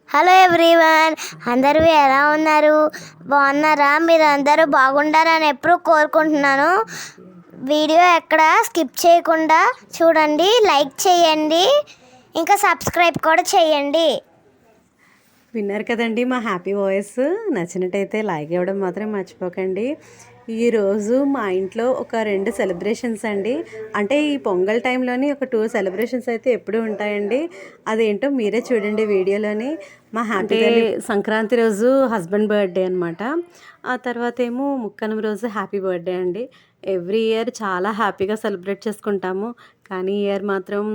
Hello everyone, అందరూ ఎలా ఉన్నారు? బాగున్నారా? మీరు అందరూ బాగుండాలని ఎప్పుడూ కోరుకుంటున్నాను. వీడియో ఎక్కడ స్కిప్ చేయకుండా చూడండి, లైక్ చేయండి, ఇంకా సబ్స్క్రైబ్ కూడా చేయండి. విన్నారు కదండి మా హ్యాపీ వాయిస్. నచ్చినట్టయితే లైక్ ఇవ్వడం మాత్రం మర్చిపోకండి. ఈరోజు మా ఇంట్లో ఒక 2 సెలబ్రేషన్స్ అండి. అంటే ఈ పొంగల్ టైంలోని ఒక 2 సెలబ్రేషన్స్ అయితే ఎప్పుడూ ఉంటాయండి. అదేంటో మీరే చూడండి వీడియోలోని. మా హ్యాపీ సంక్రాంతి రోజు హస్బెండ్ బర్త్డే అనమాట. ఆ తర్వాత ఏమో ముక్కనుమ రోజు హ్యాపీ బర్త్డే అండి. ఎవ్రీ ఇయర్ చాలా హ్యాపీగా సెలబ్రేట్ చేసుకుంటాము, కానీ ఈ ఇయర్ మాత్రం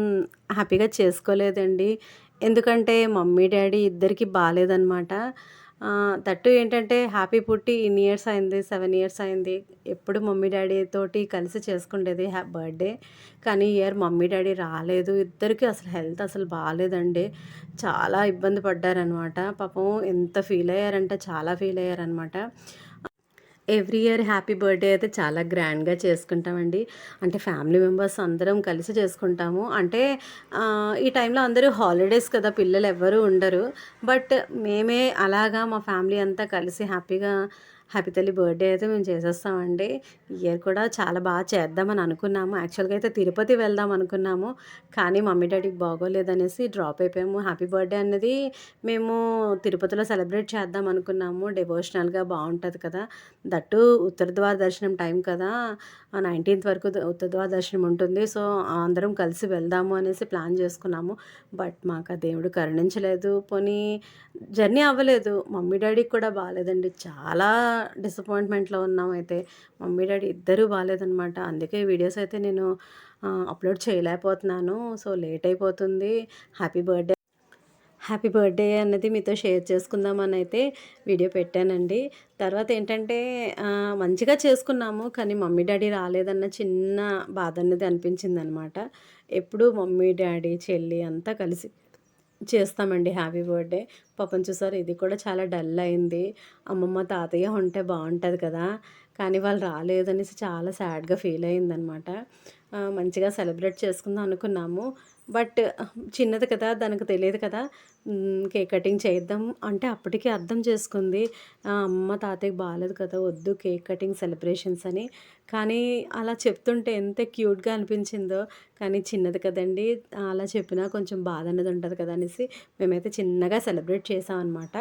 హ్యాపీగా చేసుకోలేదండి. ఎందుకంటే మమ్మీ డాడీ ఇద్దరికి బాగాలేదనమాట. దట్టు ఏంటంటే హ్యాపీ పుట్టి ఇన్ని ఇయర్స్ అయింది, 7 ఇయర్స్ అయింది. ఎప్పుడు మమ్మీ డాడీ తోటి కలిసి చేసుకుండేది బర్త్డే. కానీ ఇయర్ మమ్మీ డాడీ రాలేదు. ఇద్దరికి అసలు హెల్త్ అసలు బాగాలేదండి. చాలా ఇబ్బంది పడ్డారనమాట. పాపం ఎంత ఫీల్ అయ్యారంటే చాలా ఫీల్ అయ్యారనమాట. ఎవ్రీ ఇయర్ హ్యాపీ బర్త్డే అయితే చాలా గ్రాండ్గా చేసుకుంటామండి. అంటే ఫ్యామిలీ మెంబర్స్ అందరం కలిసి చేసుకుంటాము. అంటే ఈ టైంలో అందరూ హాలిడేస్ కదా, పిల్లలు ఎవ్వరూ ఉండరు. బట్ మేమే అలాగా మా ఫ్యామిలీ అంతా కలిసి హ్యాపీ తల్లి బర్త్డే అయితే మేము చేసేస్తామండి. ఇయర్ కూడా చాలా బాగా చేద్దామని అనుకున్నాము. యాక్చువల్గా అయితే తిరుపతి వెళ్దాం అనుకున్నాము, కానీ మమ్మీ డాడీకి బాగోలేదనేసి డ్రాప్ అయిపోయాము. హ్యాపీ బర్త్డే అనేది మేము తిరుపతిలో సెలబ్రేట్ చేద్దాం అనుకున్నాము. డివోషనల్గా బాగుంటుంది కదా, దట్టు ఉత్తర ద్వార దర్శనం టైం కదా, 19th వరకు ఉత్తర ద్వార దర్శనం ఉంటుంది. సో అందరం కలిసి వెళ్దాము అనేసి ప్లాన్ చేసుకున్నాము. బట్ మాకు ఆ దేవుడు కరుణించలేదు. పోనీ జర్నీ అవ్వలేదు. మమ్మీ డాడీకి కూడా బాగాలేదండి. చాలా డిసప్పాయింట్మెంట్లో ఉన్నాం. అయితే మమ్మీ డాడీ ఇద్దరూ బాగాలేదనమాట. అందుకే వీడియోస్ అయితే నేను అప్లోడ్ చేయలేకపోతున్నాను. సో లేట్ అయిపోతుంది. హ్యాపీ బర్త్డే అన్నది మీతో షేర్ చేసుకుందామని అయితే వీడియో పెట్టానండి. తర్వాత ఏంటంటే మంచిగా చేసుకున్నాము, కానీ మమ్మీ డాడీ రాలేదన్న చిన్న బాధ అనేది అనిపించిందనమాట. ఎప్పుడు మమ్మీ డాడీ చెల్లి అంతా కలిసి చేస్తామండి హ్యాపీ బర్త్డే. పాపం చూసారు, ఇది కూడా చాలా డల్ అయింది. అమ్మమ్మ తాతయ్య ఉంటే బాగుంటుంది కదా, కానీ వాళ్ళు రాలేదనేసి చాలా సాడ్గా ఫీల్ అయిందనమాట. మంచిగా సెలబ్రేట్ చేసుకుందాం అనుకున్నాము. బట్ చిన్నది కదా, దానికి తెలియదు కదా. కేక్ కటింగ్ చేద్దాం అంటే అప్పటికే అర్థం చేసుకుంది, అమ్మ తాతయ్యకి బాగాలేదు కదా, వద్దు కేక్ కటింగ్ సెలబ్రేషన్స్ అని. కానీ అలా చెప్తుంటే ఎంత క్యూట్గా అనిపించిందో. కానీ చిన్నది కదండి, అలా చెప్పినా కొంచెం బాధ అనేది ఉంటుంది కదా అనేసి మేమైతే చిన్నగా సెలబ్రేట్ చేసామన్నమాట.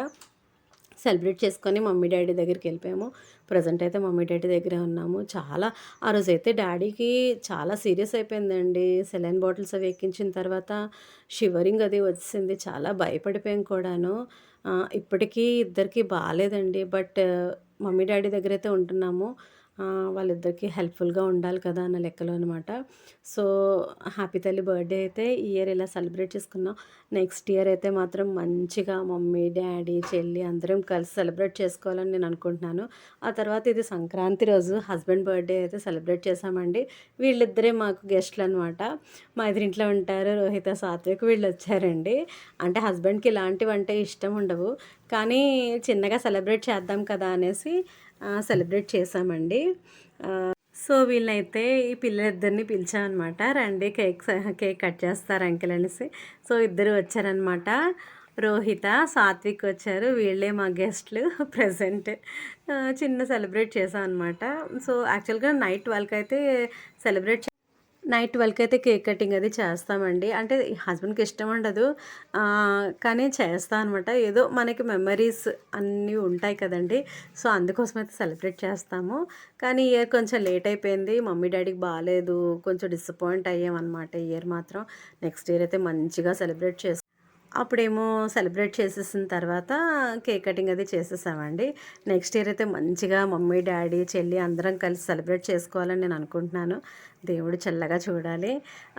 సెలబ్రేట్ చేసుకొని మమ్మీ డాడీ దగ్గరికి వెళ్ళిపోయాము. ప్రజెంట్ అయితే మమ్మీ డాడీ దగ్గరే ఉన్నాము. ఆ రోజైతే డాడీకి చాలా సీరియస్ అయిపోయిందండి. సెలైన్ బాటిల్స్ అవి ఎక్కించిన తర్వాత షివరింగ్ అది వచ్చింది. చాలా భయపడిపోయాం కూడాను. ఇప్పటికీ ఇద్దరికి బాగాలేదండి. బట్ మమ్మీ డాడీ దగ్గర అయితే ఉంటున్నాము. వాళ్ళిద్దరికీ హెల్ప్ఫుల్గా ఉండాలి కదా అన్న లెక్కలో అనమాట. సో హ్యాపీ తల్లి బర్త్డే అయితే ఈ ఇయర్ ఇలా సెలబ్రేట్ చేసుకున్నాం. నెక్స్ట్ ఇయర్ అయితే మాత్రం మంచిగా మమ్మీ డాడీ చెల్లి అందరం కలిసి సెలబ్రేట్ చేసుకోవాలని నేను అనుకుంటున్నాను. ఆ తర్వాత ఇది సంక్రాంతి రోజు హస్బెండ్ బర్త్డే అయితే సెలబ్రేట్ చేసామండి. వీళ్ళిద్దరే మాకు గెస్ట్లు అనమాట. మా ఎదురింట్లో ఉంటారు రోహిత, సాత్విక్, వీళ్ళు వచ్చారండి. అంటే హస్బెండ్కి ఇలాంటివంటే ఇష్టం ఉండవు, కానీ చిన్నగా సెలబ్రేట్ చేద్దాం కదా అనేసి సెలబ్రేట్ చేసామండి. సో వీళ్ళైతే ఈ పిల్లలిద్దరిని పిలిచామన్నమాట. రండి కేక్ కట్ చేస్తారు అంకిల్ అనేసి. సో ఇద్దరు వచ్చారనమాట. రోహిత, సాత్విక్ వచ్చారు. వీళ్ళే మా గెస్ట్లు ప్రజెంట్. చిన్న సెలబ్రేట్ చేసాం అనమాట. సో యాక్చువల్గా నైట్ 12కి అయితే నైట్ 12కి అయితే కేక్ కటింగ్ అది చేస్తామండి. అంటే హస్బెండ్కి ఇష్టం ఉండదు, కానీ చేస్తాను అనమాట. ఏదో మనకి మెమరీస్ అన్నీ ఉంటాయి కదండి. సో అందుకోసం అయితే సెలబ్రేట్ చేస్తాము. కానీ ఇయర్ కొంచెం లేట్ అయిపోయింది. మమ్మీ డాడీకి బాగాలేదు, కొంచెం డిసప్పాయింట్ అయ్యామన్నమాట ఈ ఇయర్ మాత్రం. నెక్స్ట్ ఇయర్ అయితే మంచిగా అప్పుడేమో సెలబ్రేట్ చేసేసిన తర్వాత కేక్ కటింగ్ అది చేసేసామండి. నెక్స్ట్ ఇయర్ అయితే మంచిగా మమ్మీ డాడీ చెల్లి అందరం కలిసి సెలబ్రేట్ చేసుకోవాలని నేను అనుకుంటున్నాను. దేవుడు చల్లగా చూడాలి.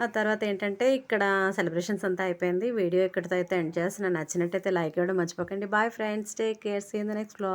ఆ తర్వాత ఏంటంటే ఇక్కడ సెలబ్రేషన్స్ అంతా అయిపోయింది. వీడియో ఇక్కడితో అయితే ఎండ్ చేస్తున్నాను. నచ్చినట్టయితే లైక్ ఇవ్వడం మర్చిపోకండి. Bye friends, take care, see in the next vlog.